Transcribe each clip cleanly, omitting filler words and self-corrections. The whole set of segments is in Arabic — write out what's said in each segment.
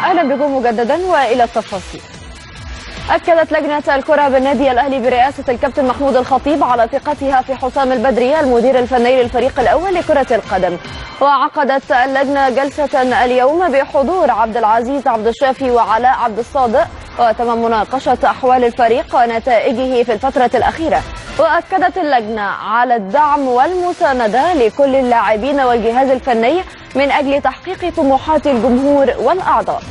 أهلا بكم مجددا وإلى التفاصيل. أكدت لجنة الكرة بالنادي الأهلي برئاسة الكابتن محمود الخطيب على ثقتها في حسام البدري المدير الفني للفريق الأول لكرة القدم. وعقدت اللجنة جلسة اليوم بحضور عبد العزيز عبد الشافي وعلاء عبد الصادق، وتم مناقشة أحوال الفريق ونتائجه في الفترة الأخيرة. وأكدت اللجنة على الدعم والمساندة لكل اللاعبين والجهاز الفني من أجل تحقيق طموحات الجمهور والأعضاء.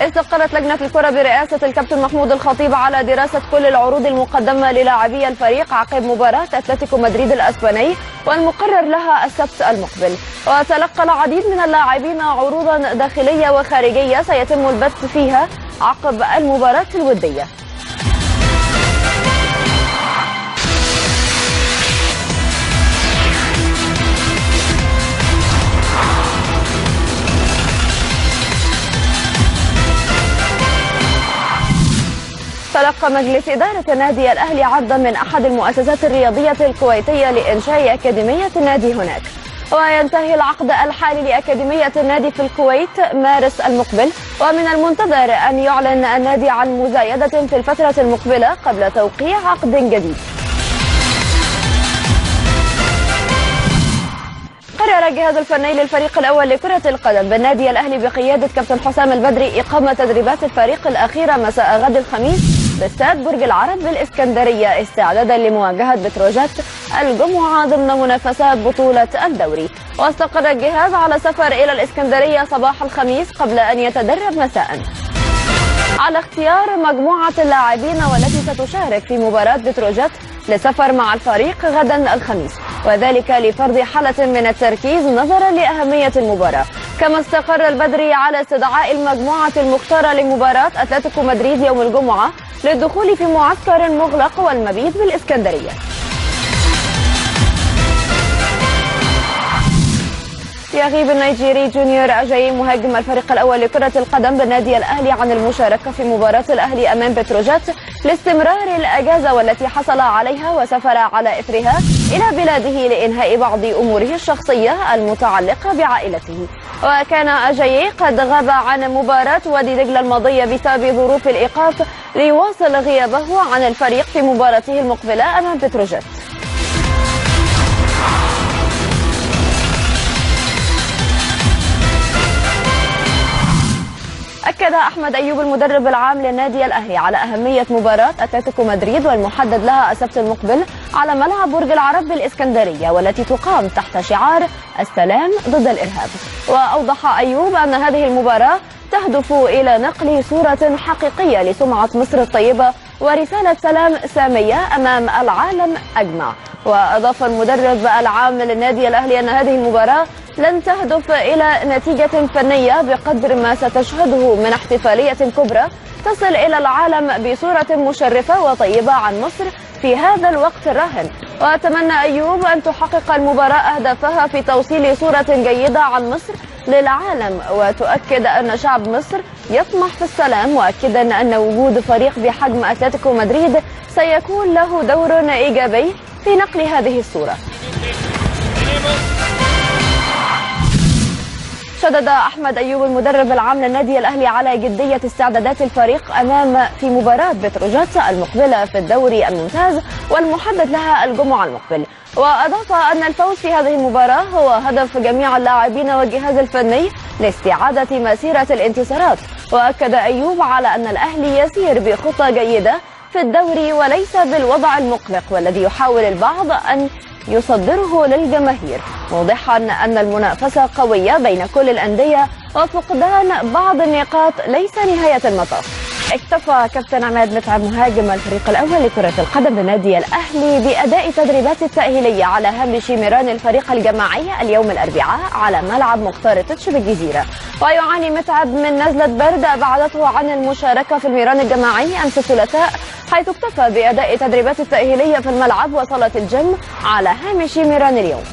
استقرت لجنة الكرة برئاسة الكابتن محمود الخطيب على دراسة كل العروض المقدمة للاعبي الفريق عقب مباراة أتلتيكو مدريد الأسباني والمقرر لها السبت المقبل. وتلقى العديد من اللاعبين عروضا داخلية وخارجية سيتم البث فيها عقب المباراة الودية. تلقى مجلس إدارة النادي الأهلي عرضا من أحد المؤسسات الرياضية الكويتية لإنشاء أكاديمية النادي هناك. وينتهي العقد الحالي لأكاديمية النادي في الكويت مارس المقبل، ومن المنتظر أن يعلن النادي عن مزايدة في الفترة المقبلة قبل توقيع عقد جديد. قرر الجهاز الفني للفريق الأول لكرة القدم بالنادي الأهلي بقيادة كابتن حسام البدري إقامة تدريبات الفريق الأخيرة مساء غد الخميس باستاد برج العرب بالإسكندرية استعدادا لمواجهة بتروجيت الجمعة ضمن منافسات بطولة الدوري. واستقر الجهاز على سفر إلى الإسكندرية صباح الخميس قبل أن يتدرب مساء على اختيار مجموعة اللاعبين والتي ستشارك في مباراة بتروجيت لسفر مع الفريق غدا الخميس، وذلك لفرض حالة من التركيز نظرا لأهمية المباراة. كما استقر البدري على استدعاء المجموعة المختارة لمباراة أتلتيكو مدريد يوم الجمعة للدخول في معسكر مغلق والمبيت بالإسكندرية. يغيب النيجيري جونيور أجاي مهاجم الفريق الأول لكرة القدم بالنادي الأهلي عن المشاركة في مباراة الأهلي أمام بتروجيت لاستمرار الأجازة والتي حصل عليها، وسافر على إثرها إلى بلاده لإنهاء بعض أموره الشخصية المتعلقة بعائلته. وكان أجاي قد غاب عن مباراة وادي دجلة الماضية بسبب ظروف الإيقاف ليواصل غيابه عن الفريق في مباراته المقبلة أمام بتروجيت. أكد أحمد أيوب المدرب العام للنادي الأهلي على أهمية مباراة أتلتيكو مدريد والمحدد لها السبت المقبل على ملعب برج العرب بالإسكندرية، والتي تقام تحت شعار السلام ضد الإرهاب. وأوضح أيوب أن هذه المباراة تهدف إلى نقل صورة حقيقية لسمعة مصر الطيبة ورسالة سلام سامية أمام العالم أجمع. وأضاف المدرب العام للنادي الأهلي أن هذه المباراة لن تهدف إلى نتيجة فنية بقدر ما ستشهده من احتفالية كبرى تصل إلى العالم بصورة مشرفة وطيبة عن مصر في هذا الوقت الراهن. وأتمنى أيوب أن تحقق المباراة أهدافها في توصيل صورة جيدة عن مصر للعالم، وتؤكد أن شعب مصر يطمح في السلام، مؤكدا أن وجود فريق بحجم أتلتيكو مدريد سيكون له دور إيجابي في نقل هذه الصورة. شدد أحمد أيوب المدرب العام للنادي الأهلي على جدية استعدادات الفريق في مباراة بتروجيت المقبلة في الدوري الممتاز والمحدد لها الجمعة المقبل. وأضاف أن الفوز في هذه المباراة هو هدف جميع اللاعبين والجهاز الفني لاستعادة مسيرة الانتصارات. وأكد أيوب على أن الأهلي يسير بخطة جيدة في الدوري وليس بالوضع المقلق والذي يحاول البعض أن يصدره للجماهير، موضحا أن المنافسة قوية بين كل الأندية وفقدان بعض النقاط ليس نهاية المطاف. اكتفى كابتن عماد متعب مهاجم الفريق الأول لكرة القدم بالنادي الأهلي بأداء تدريبات التأهيلية على هامش ميران الفريق الجماعية اليوم الأربعاء على ملعب مختار تتش بالجزيرة. ويعاني متعب من نزلة برد أبعدته عن المشاركة في الميران الجماعي أمس الثلاثاء، حيث اكتفى بأداء تدريبات التأهيلية في الملعب وصالة الجيم على هامش ميران اليوم.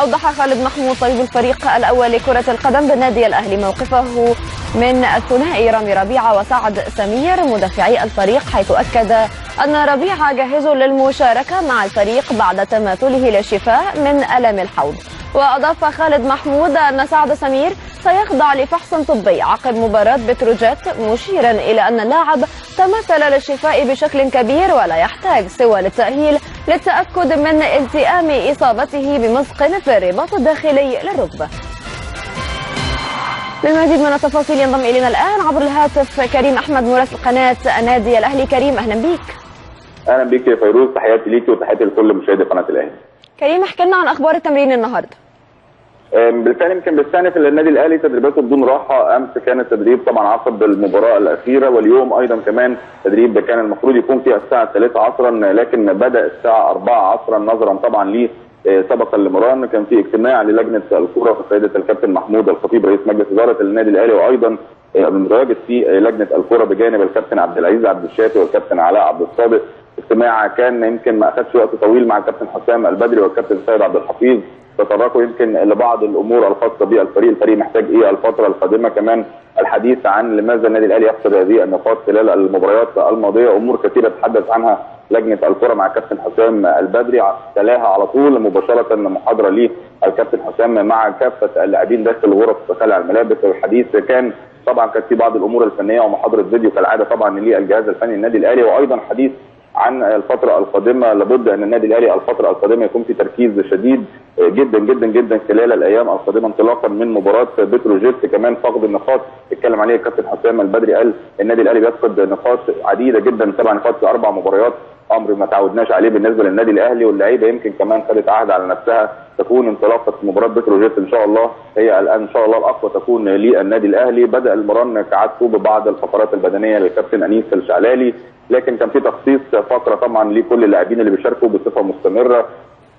أوضح خالد محمود طبيب الفريق الأول لكرة القدم بالنادي الأهلي موقفه من الثنائي رامي ربيعة وسعد سمير مدافعي الفريق، حيث أكد أن ربيعة جاهز للمشاركة مع الفريق بعد تماثله للشفاء من ألم الحوض. وأضاف خالد محمود أن سعد سمير سيخضع لفحص طبي عقب مباراة بتروجيت، مشيرا إلى أن اللاعب تمثل للشفاء بشكل كبير ولا يحتاج سوى للتأهيل للتأكد من التئام إصابته بمزق في الرباط الداخلي للركبة. للمزيد من التفاصيل ينضم إلينا الآن عبر الهاتف كريم أحمد مراسل قناة النادي الأهلي. كريم أهلا بيك. أهلا بيك يا فيروز، تحياتي ليكي وتحياتي لكل مشاهدي قناة الأهلي. كريم احكي لنا عن أخبار التمرين النهارده. بالفعل يمكن بيستأنف النادي الاهلي تدريباته بدون راحه. امس كان التدريب طبعا عقب المباراه الاخيره، واليوم ايضا كمان تدريب كان المفروض يكون فيها الساعه 3 عصرا، لكن بدا الساعه 4 عصرا نظرا طبعا ليه سبقا لمران. كان في اجتماع للجنه الكره في قياده الكابتن محمود الخطيب رئيس مجلس اداره النادي الاهلي، وايضا المتواجد في لجنه الكره بجانب الكابتن عبد العزيز عبد الشافي والكابتن علاء عبد الصادق. اجتماع كان يمكن ما اخذش وقت طويل مع الكابتن حسام البدري والكابتن سيد عبد الحفيظ، تطرقوا يمكن لبعض الامور الخاصه بالفريق محتاج ايه الفتره القادمه، كمان الحديث عن لماذا النادي الاهلي يفقد هذه النقاط خلال المباريات الماضيه، امور كثيره تحدث عنها لجنه الكره مع الكابتن حسام البدري. تلاها على طول مباشره محاضره ليه الكابتن حسام مع كافه اللاعبين داخل غرف خلع الملابس، والحديث كان طبعا كانت في بعض الامور الفنيه ومحاضره فيديو كالعاده طبعا للجهاز الفني للنادي الاهلي، وايضا حديث عن الفتره القادمه. لابد ان النادي الاهلي الفتره القادمه يكون في تركيز شديد جدا جدا جدا خلال الايام القادمه، انطلاقا من مباراه بتروجيت. كمان فقد النقاط اتكلم عليه الكابتن حسام البدري، قال النادي الاهلي بيفقد نقاط عديده جدا، 7 نقاط في 4 مباريات، امر ما تعودناش عليه بالنسبه للنادي الاهلي، واللعيبه يمكن كمان خدت عهد على نفسها تكون انطلاقه مباراه بتروجيت ان شاء الله هي الان ان شاء الله الاقوى تكون للنادي الاهلي. بدا المران كعادته ببعض الفقرات البدنيه للكابتن انيس الشعلالي، لكن كان في تخصيص فقره طبعا لكل اللاعبين اللي بيشاركوا بصفه مستمره.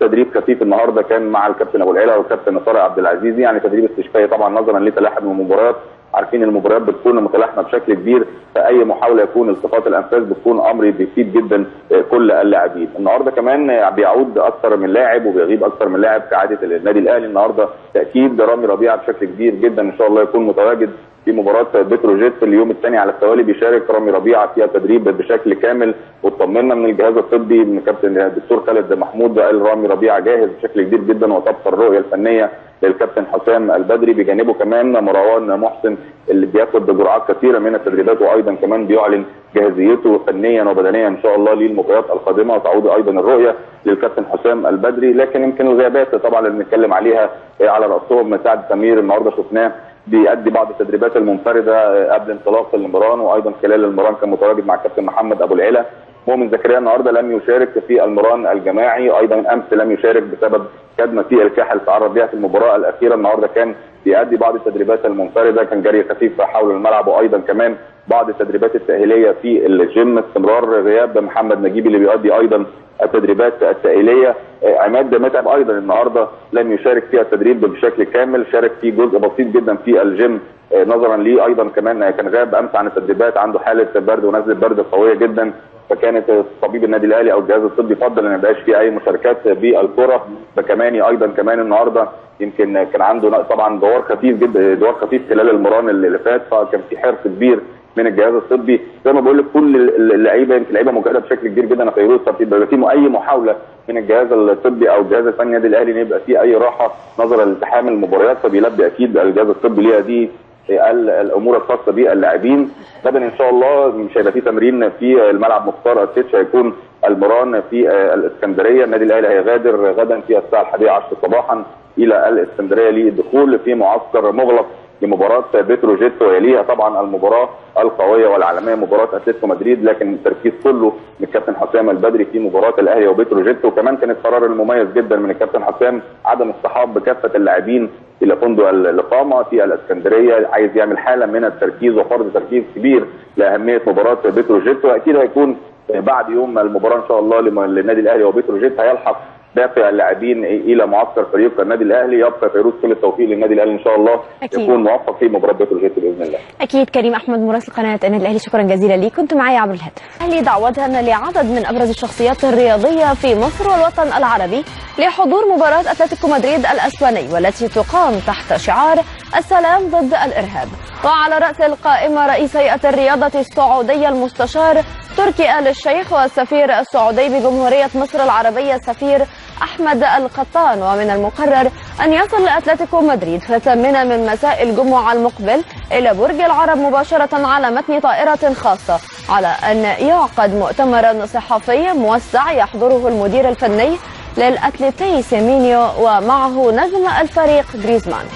تدريب خفيف النهارده كان مع الكابتن ابو العلا والكابتن طارق عبد العزيز، يعني تدريب استشفائي طبعا نظرا لتلاحم المباريات. عارفين المباريات بتكون متلاحمه بشكل كبير، فاي محاوله يكون التقاط الانفاس بتكون امر بيفيد جدا كل اللاعبين. النهارده كمان بيعود اكثر من لاعب وبيغيب اكثر من لاعب كعاده النادي الاهلي. النهارده تاكيد رامي ربيعه بشكل كبير جدا ان شاء الله يكون متواجد في مباراه بتروجيت اليوم الثاني على التوالي، بيشارك رامي ربيعه فيها تدريب بشكل كامل، واطمنا من الجهاز الطبي من كابتن الدكتور خالد محمود قال رامي ربيعه جاهز بشكل كبير جدا، وتبقى الرؤيه الفنيه للكابتن حسام البدري بجانبه كمان مروان محسن اللي بياخد جرعات كثيره من التدريبات، وايضا كمان بيعلن جاهزيته فنيا وبدنيا ان شاء الله للمباريات القادمه، وتعود ايضا الرؤيه للكابتن حسام البدري. لكن يمكن الغيابات طبعا اللي بنتكلم عليها على راسهم سعد سمير، النهارده شفناه بيأدي بعض التدريبات المنفرده قبل انطلاق المران، وايضا خلال المران كان متواجد مع الكابتن محمد ابو العلا. مؤمن زكريا النهارده لم يشارك في المران الجماعي، ايضا امس لم يشارك بسبب كدمه في الكاحل تعرض بها في المباراه الاخيره. النهارده كان بيأدي بعض التدريبات المنفرده، كان جري خفيف حول الملعب، وايضا كمان بعض التدريبات التاهيليه في الجيم. استمرار غياب محمد نجيب اللي بيؤدي ايضا التدريبات التاهيليه. عماد متعب ايضا النهارده لم يشارك في التدريب بشكل كامل، شارك في جزء بسيط جدا في الجيم نظرا ليه ايضا كمان كان غاب امس عن التدريبات، عنده حاله برد ونزله برد قويه جدا، فكانت طبيب النادي الاهلي او الجهاز الطبي فضل ان ما يبقاش في اي مشاركات بالكره. فكمان ايضا كمان النهارده يمكن كان عنده طبعا دوار خفيف جدا، دوار خفيف خلال المران اللي فات، فكان في حرص كبير من الجهاز الطبي. زي ما بقول لك كل اللعيبه يمكن اللعيبه مجهده بشكل كبير جدا يا فيروز، فبيبقى في اي محاوله من الجهاز الطبي او الجهاز الفني النادي الاهلي ان يبقى في اي راحه نظرا لالتحام المباريات، فبيلبي اكيد الجهاز الطبي ليها دي الامور الخاصه باللاعبين. غدا ان شاء الله مش هيبقى في تمرين في الملعب مختار التتش، هيكون المران في الاسكندريه. النادي الاهلي هيغادر غدا في الساعه 11 صباحا الى الاسكندريه للدخول في معسكر مغلق لمباراه بتروجيت، ويليها طبعا المباراه القويه والعالميه مباراه اتلتيكو مدريد، لكن التركيز كله من الكابتن حسام البدري في مباراه الاهلي وبتروجيت. وكمان كان القرار المميز جدا من الكابتن حسام عدم اصطحاب بكافه اللاعبين الى فندق الاقامه في الاسكندريه، عايز يعمل حاله من التركيز وفرض تركيز كبير لاهميه مباراه بتروجيت. واكيد هيكون بعد يوم المباراه ان شاء الله للنادي الاهلي وبتروجيت هيلحق دافع اللاعبين الى معسكر فريق النادي الاهلي. يبقى فيروز كل التوفيق للنادي الاهلي ان شاء الله أكيد. يكون موفق في مباراه بتروجيت باذن الله. اكيد. كريم احمد مراسل قناه النادي الاهلي، شكرا جزيلا ليك، كنت معايا عبر الهاتف. الاهلي دعوة لعدد من ابرز الشخصيات الرياضيه في مصر والوطن العربي لحضور مباراه اتلتيكو مدريد الاسباني والتي تقام تحت شعار السلام ضد الارهاب. وعلى راس القائمه رئيس هيئه الرياضه السعوديه المستشار تركي آل الشيخ والسفير السعودي بجمهوريه مصر العربيه السفير احمد القطان. ومن المقرر ان يصل اتلتيكو مدريد في 8 من مساء الجمعه المقبل الى برج العرب مباشره على متن طائره خاصه، على ان يعقد مؤتمرا صحفي موسع يحضره المدير الفني للاتلتي سيمينيو ومعه نجم الفريق جريزمان.